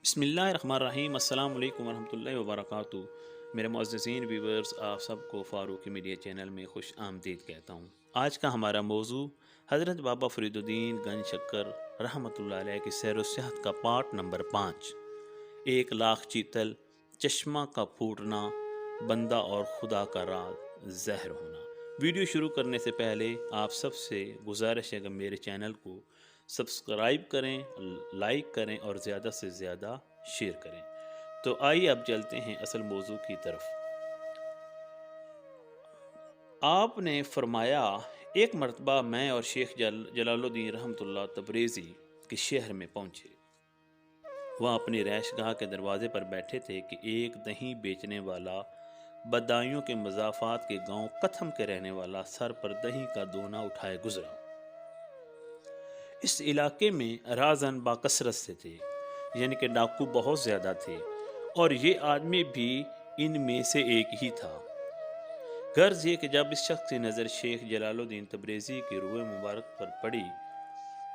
بسم اللہ الرحمن الرحیم۔ السلام علیکم ورحمۃ اللہ وبرکاتہ۔ میرے معززین ویورز، آپ سب کو فاروقی میڈیا چینل میں خوش آمدید کہتا ہوں۔ آج کا ہمارا موضوع حضرت بابا فرید الدین گنج شکر رحمۃ اللہ علیہ کی سیر و سیاحت کا پارٹ نمبر 5، 1,00,000 چیتل، چشمہ کا پھوٹنا، بندہ اور خدا کا راز ظاہر ہونا۔ ویڈیو شروع کرنے سے پہلے آپ سب سے گزارش ہے کہ میرے چینل کو سبسکرائب کریں، لائک کریں اور زیادہ سے زیادہ شیئر کریں۔ تو آئیے اب چلتے ہیں اصل موضوع کی طرف۔ آپ نے فرمایا، ایک مرتبہ میں اور شیخ جلال الدین رحمۃ اللہ تبریزی کے شہر میں پہنچے۔ وہاں اپنی رہائش گاہ کے دروازے پر بیٹھے تھے کہ ایک دہی بیچنے والا، بدایوں کے مضافات کے گاؤں کتھم کے رہنے والا، سر پر دہی کا دونا اٹھائے گزرا۔ اس علاقے میں رازن باکثرت سے تھے، یعنی کہ ڈاکو بہت زیادہ تھے، اور یہ آدمی بھی ان میں سے ایک ہی تھا۔ غرض یہ کہ جب اس شخص کی نظر شیخ جلال الدین تبریزی کی روح مبارک پر پڑی،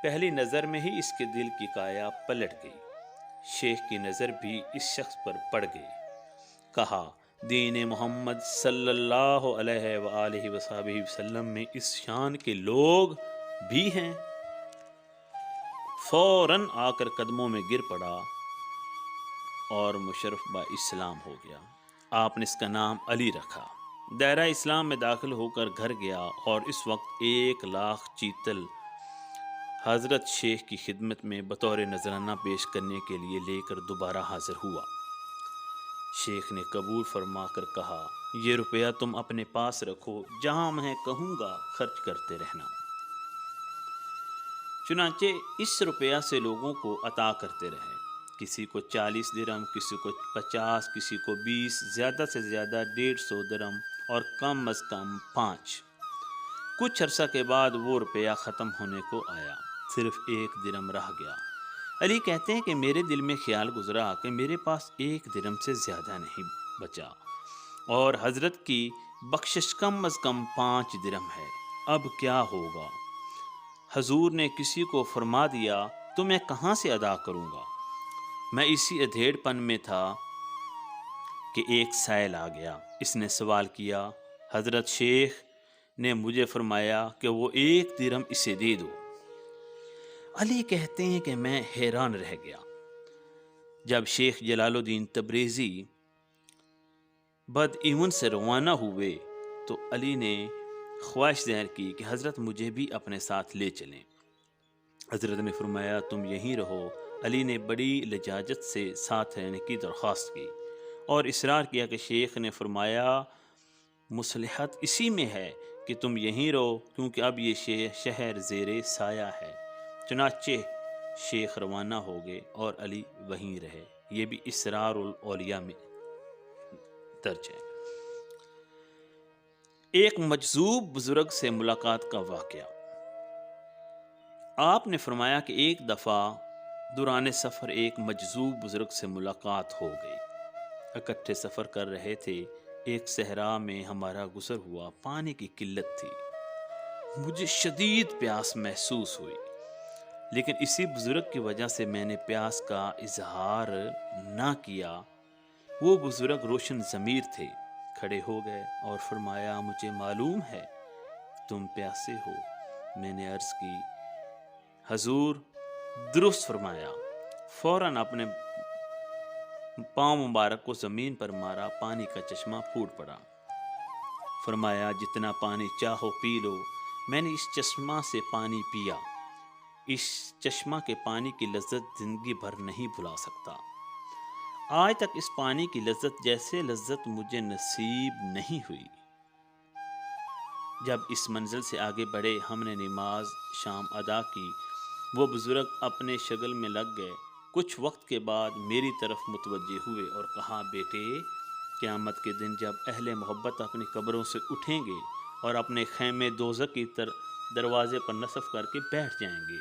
پہلی نظر میں ہی اس کے دل کی کایا پلٹ گئی۔ شیخ کی نظر بھی اس شخص پر پڑ گئی۔ کہا، دین محمد صلی اللہ علیہ وآلہ وصحبہ وسلم میں اس شان کے لوگ بھی ہیں؟ فوراً آ کر قدموں میں گر پڑا اور مشرف با اسلام ہو گیا۔ آپ نے اس کا نام علی رکھا۔ دائرہ اسلام میں داخل ہو کر گھر گیا اور اس وقت 1,00,000 چیتل حضرت شیخ کی خدمت میں بطور نذرانہ پیش کرنے کے لیے لے کر دوبارہ حاضر ہوا۔ شیخ نے قبول فرما کر کہا، یہ روپیہ تم اپنے پاس رکھو، جہاں میں کہوں گا خرچ کرتے رہنا۔ چنانچہ اس روپیہ سے لوگوں کو عطا کرتے رہے، کسی کو 40 درم، کسی کو 50، کسی کو 20، زیادہ سے زیادہ 150 درم اور کم از کم 5۔ کچھ عرصہ کے بعد وہ روپیہ ختم ہونے کو آیا، صرف 1 درم رہ گیا۔ علی کہتے ہیں کہ میرے دل میں خیال گزرا کہ میرے پاس 1 درم سے زیادہ نہیں بچا، اور حضرت کی بخشش کم از کم 5 درم ہے، اب کیا ہوگا؟ حضور نے کسی کو فرما دیا تو میں کہاں سے ادا کروں گا؟ میں اسی ادھیڑ پن میں تھا کہ ایک سائل آ گیا۔ اس نے سوال کیا، حضرت شیخ نے مجھے فرمایا کہ وہ 1 درم اسے دے دو۔ علی کہتے ہیں کہ میں حیران رہ گیا۔ جب شیخ جلال الدین تبریزی بدعمن سے روانہ ہوئے تو علی نے خواہش ظاہر کی کہ حضرت مجھے بھی اپنے ساتھ لے چلیں۔ حضرت نے فرمایا، تم یہیں رہو۔ علی نے بڑی لجاجت سے ساتھ رہنے کی درخواست کی اور اصرار کیا کہ شیخ نے فرمایا، مصلحت اسی میں ہے کہ تم یہیں رہو، کیونکہ اب یہ شہر زیر سایہ ہے۔ چنانچہ شیخ روانہ ہو گئے اور علی وہیں رہے۔ یہ بھی اسرار الاولیاء میں درج ہے۔ ایک مجذوب بزرگ سے ملاقات کا واقعہ۔ آپ نے فرمایا کہ ایک دفعہ دوران سفر ایک مجذوب بزرگ سے ملاقات ہو گئی۔ اکٹھے سفر کر رہے تھے، ایک صحرا میں ہمارا گزر ہوا، پانی کی قلت تھی، مجھے شدید پیاس محسوس ہوئی، لیکن اسی بزرگ کی وجہ سے میں نے پیاس کا اظہار نہ کیا۔ وہ بزرگ روشن ضمیر تھے، کھڑے ہو گئے اور فرمایا، مجھے معلوم ہے تم پیاسے ہو۔ میں نے عرض کی، حضور درست فرمایا۔ فوراً اپنے پاؤں مبارک کو زمین پر مارا، پانی کا چشمہ پھوٹ پڑا۔ فرمایا، جتنا پانی چاہو پی لو۔ میں نے اس چشمہ سے پانی پیا۔ اس چشمہ کے پانی کی لذت زندگی بھر نہیں بھلا سکتا۔ آج تک اس پانی کی لذت جیسے لذت مجھے نصیب نہیں ہوئی۔ جب اس منزل سے آگے بڑھے، ہم نے نماز شام ادا کی، وہ بزرگ اپنے شغل میں لگ گئے۔ کچھ وقت کے بعد میری طرف متوجہ ہوئے اور کہا، بیٹے، قیامت کے دن جب اہل محبت اپنی قبروں سے اٹھیں گے اور اپنے خیمے دوزخ کی دروازے پر نصب کر کے بیٹھ جائیں گے،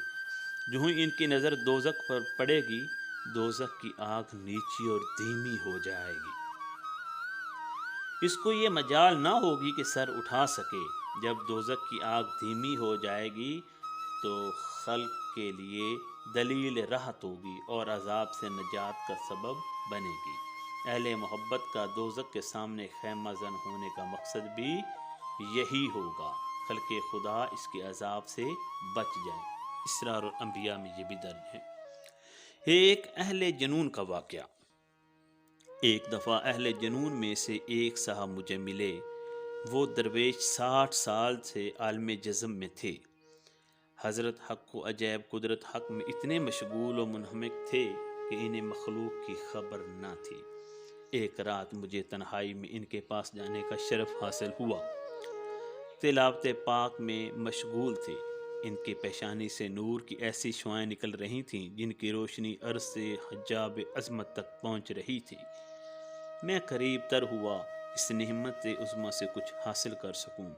جو ہی ان کی نظر دوزخ پر پڑے گی، دوزخ کی آگ نیچی اور دھیمی ہو جائے گی۔ اس کو یہ مجال نہ ہوگی کہ سر اٹھا سکے۔ جب دوزخ کی آگ دھیمی ہو جائے گی تو خلق کے لیے دلیل راحت ہوگی اور عذاب سے نجات کا سبب بنے گی۔ اہل محبت کا دوزخ کے سامنے خیمہ زن ہونے کا مقصد بھی یہی ہوگا، خلق خدا اس کے عذاب سے بچ جائیں۔ اسرار الانبیاء میں یہ بھی درج ہے۔ ایک اہل جنون کا واقعہ۔ ایک دفعہ اہل جنون میں سے ایک صاحب مجھے ملے۔ وہ درویش 60 سال سے عالم جزم میں تھے۔ حضرت حق کو عجائب قدرت حق میں اتنے مشغول و منہمک تھے کہ انہیں مخلوق کی خبر نہ تھی۔ ایک رات مجھے تنہائی میں ان کے پاس جانے کا شرف حاصل ہوا۔ تلاوت پاک میں مشغول تھے۔ ان کی پیشانی سے نور کی ایسی شعائیں نکل رہی تھیں جن کی روشنی عرض سے حجاب عظمت تک پہنچ رہی تھی۔ میں قریب تر ہوا اس نعمت عظمیٰ سے کچھ حاصل کر سکوں۔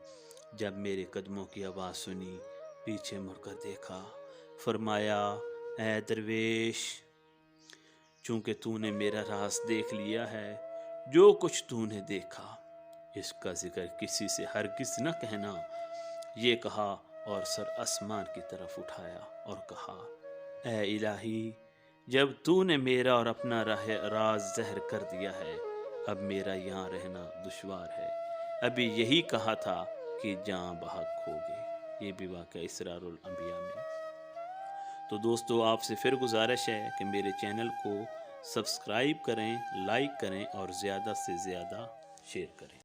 جب میرے قدموں کی آواز سنی، پیچھے مڑ کر دیکھا، فرمایا اے درویش، چونکہ تو نے میرا راز دیکھ لیا ہے، جو کچھ تو نے دیکھا اس کا ذکر کسی سے ہرگز نہ کہنا۔ یہ کہا اور سر آسمان کی طرف اٹھایا اور کہا اے الہی، جب تو نے میرا اور اپنا راز ظاہر کر دیا ہے، اب میرا یہاں رہنا دشوار ہے۔ ابھی یہی کہا تھا کہ جاں بحق ہوگی۔ یہ بھی واقعہ اسرار الانبیاء میں۔ تو دوستو، آپ سے پھر گزارش ہے کہ میرے چینل کو سبسکرائب کریں، لائک کریں اور زیادہ سے زیادہ شیئر کریں۔